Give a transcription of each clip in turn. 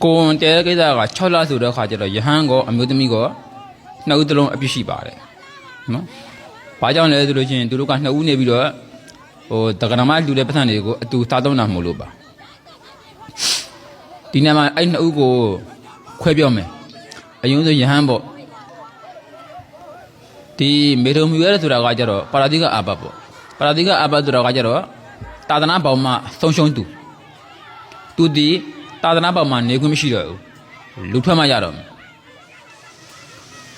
ကိုတဲကိစ္စက6လဆိုတဲ့ခါကျတော့ယဟန်ကအမျိုးသမီးကနှစ်ဦးတလုံးအပြစ်ရှိပါတယ်နော်။ဘာကြောင့်လဲဆိုလို့ချင်းသူတို့ကနှစ်ဦးနေပြီးတော့တက္ကနာမလူတဲ့ပတ်စံတွေကိုအတူစားသုံးတာမလို့ပါ။ဒီနေ့မှာအဲ့နှစ်ဦးကိုခွဲပြောမယ်။အရင်ဆိုယဟန်ပေါ့ဒီမေထုံမြူရဲဆိုတာကကြတော့ပါရာတိကအဘတ်ပေါ့။ပါရာတိကအဘတ်ဆိုတာကကြတော့သာသနာပေါင်းမှာဆုံးရှုံးသူဒီသာသနာပေါင်းမှာနေခွင့်မရှိတော့ဘူးလူထွက်မှရတော့မယ်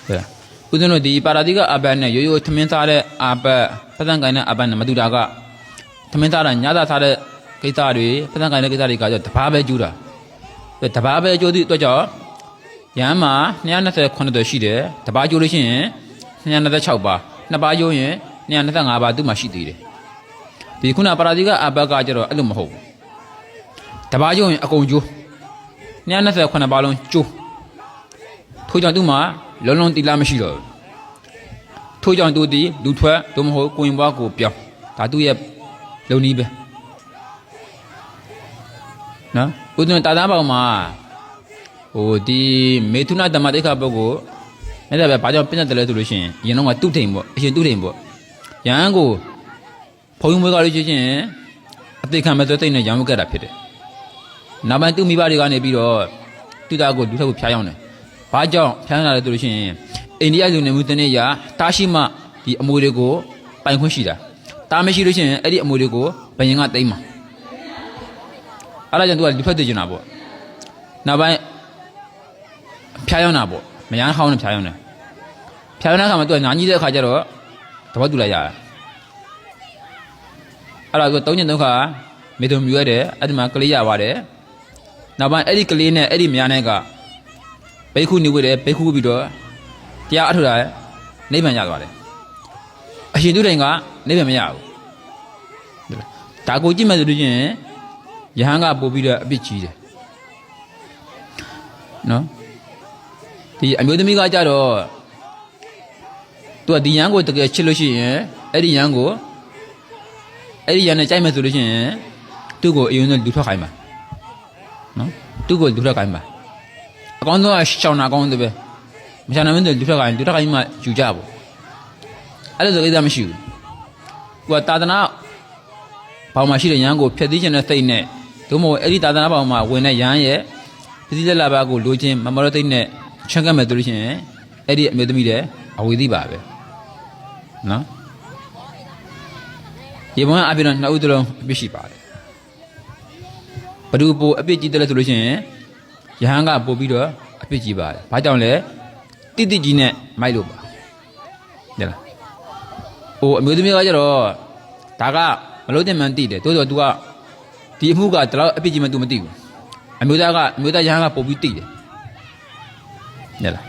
ဟုတ်လားဦးဇင်းတို့ဒီပါရာတိကအဘတ်နဲ့ရိုးရိုးထမင်းစားတဲ့အဘတ်ပတ်စံကိုင်းတဲ့အဘတ်နဲ့မတူတာကထမင်းစားတာညသာစားတဲ့ကိစ္စတွေပတ်စံကိုင်းတဲ့ကိစ္စတွေကကြတဘာပဲကျူးတာတဘာပဲကျိုးသည့်အတွက်ကြောင့်ရဟန်းမှာ229တော်ရှိတယ်တဘာကျိုးလို့ရှိရင်226ပါနှစ်ပါးကျိုးရင်225ပါသူ့မှာရှိသေးတယ်ဒီခုနပါရာတိကအဘတ်ကကြတော့အဲ့လိုမဟုတ်ဘူးတဘာကျိုးရင်အကုန်ကျိုး229ပါလုံးကျိုးထို့ကြောင့်သူ့မှာလုံးလုံးတိလာမရှိတော့ဘူးထို့ကြောင့်သူဒီလူထွက်သို့မဟုတ်ကိုရင်ဘွားကိုပြောင်းဒါသူ့ရဲ့လုံနီးပဲနော်ဦးဇင်းတာသားပေါင်းမှာဒီမေထုနာဓမ္မတိခါပုဂ္ဂိုလ်အဲ့ဒါပဲဘာကြောင့်ပြည့်တယ်လဲဆိုလို့ရှိရင်အရင်တော့ကတုထိန်ပေါ့အရင်တုထိန်ပေါ့ရဟန်းကိုဘုံမွေးကားလို့ချင်းအသိခံမဲ့သွေးသိမ့်နဲ့ရောင်းခဲ့တာဖြစ်တယ်နောက်ပိုင်းသူ့မိဘတွေကနေပြီးတော့သူ့သားကိုလူထက်ကိုဖျားယောင်းတယ်ဘာကြောင့်ဖျားယောင်းလာလဲဆိုလို့ရှိရင်အိန္ဒိယလူနေမှုတနေ့ရတားရှိမှဒီအမွေတွေကိုပိုင်ခွင့်ရှိတာတားမရှိလို့ရှိရင်အဲ့ဒီအမွေတွေကိုဘယင်ကသိမ်းမှာအဲ့ဒါကြောင့်သူကလူဖက်သိကျင်တာပေါ့နောက်ပိုင်းဖျားယောင်းတာပေါ့မရန်ဟောင်းနဲ့ဖျားယောင်းတယ်ဖျားယောင်းတဲ့အခါမှာသူကညာကြီးတဲ့အခါကျတော့တပတ်တူလိုက်ရတယ်အဲ့ဒါက3ည3ခါမေတုံမြူရတယ်အဲ့ဒီမှာကလေးရပါတယ်နောက်ပိုင်းအဲ့ဒီကလေးနဲ့အဲ့ဒီမြားနဲ့ကဘိက္ခုနေဝဲတယ်ဘိက္ခုပြီးတော့တရားအထုတာနိဗ္ဗာန်ရသွားတယ်အရှင်သူတိုင်ကနိဗ္ဗာန်မရဘူးဒါကိုကြည့်မှဆိုလို့ချင်းယဟန်ကပို့ပြီးတော့အပြစ်ကြီးတယ်နော်ဒီအမျိုးသမီးကကြတော့သူကဒီယဟန်ကိုတကယ်ချစ်လို့ရှိရင်အဲ့ဒီယဟန်ကိုအဲ့ဒီယဟန်နဲ့ကြိုက်မှဆိုလို့ရှိရင်သူ့ကိုအရင်ကလူထွက်ခိုင်းပါနော်သူ့ကိုလူထွက်ခိုင်းပါအကောင်းဆုံးကရှောင်းနာကောင်းတယ်ပဲမရှောင်းနိုင်ဘူးလူထွက်ခိုင်းမှယူကြပေါ့အဲ့လိုဆိုကိစ္စမရှိဘူးသူကသာသနာဘောင်မှာရှိတဲ့ယဟန်ကိုဖျက်သိခြင်းနဲ့စိတ်နဲ့သို့မဟုတ်အဲ့ဒီသာသနာဘောင်မှာဝင်တဲ့ယဟန်ရဲ့ပစ္စည်းလက်လာပါကိုလိုချင်မမရသိနဲ့ချန်ကတ်မယ်ဆိုလို့ရှိရင်အဲ့ဒီအမျိုးသမီးတဲ့အဝေးသီးပါပဲနော်ဒီဘုံကအပြည့်တော့နှစ်ဦးသလုံးအပြည့်ရှိပါတယ်ဘဒုပိုအပြည့်ကြီးတယ်လို့ဆိုလို့ရှိရင်ယဟန်ကပို့ပြီးတော့အပြည့်ကြီးပါတယ်ဘာကြောင့်လဲတိတိကြီးနဲ့မိုက်လို့ပါတဲ့လားအမျိုးသမီးကကြတော့ဒါကမလို့တဲ့မှန်တိတယ်တိုးတော့ तू ကဒီအမှုကတလောက်အပြည့်ကြီးမှ तू မသိဘူးအမျိုးသားယဟန်ကပို့ပြီးတိတယ်တဲ့လား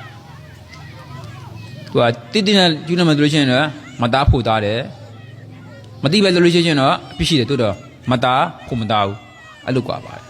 तू ကတိတိနဲ့ယူနေမှဆိုလို့ရှိရင်တော့မသားဖို့သားတယ်မသိပဲလို့လို့ရှိရင်တော့အပြည့်ရှိတယ်တိုးတော့မသားဖို့မသားဘူးအဲ့လိုกว่าပါတယ်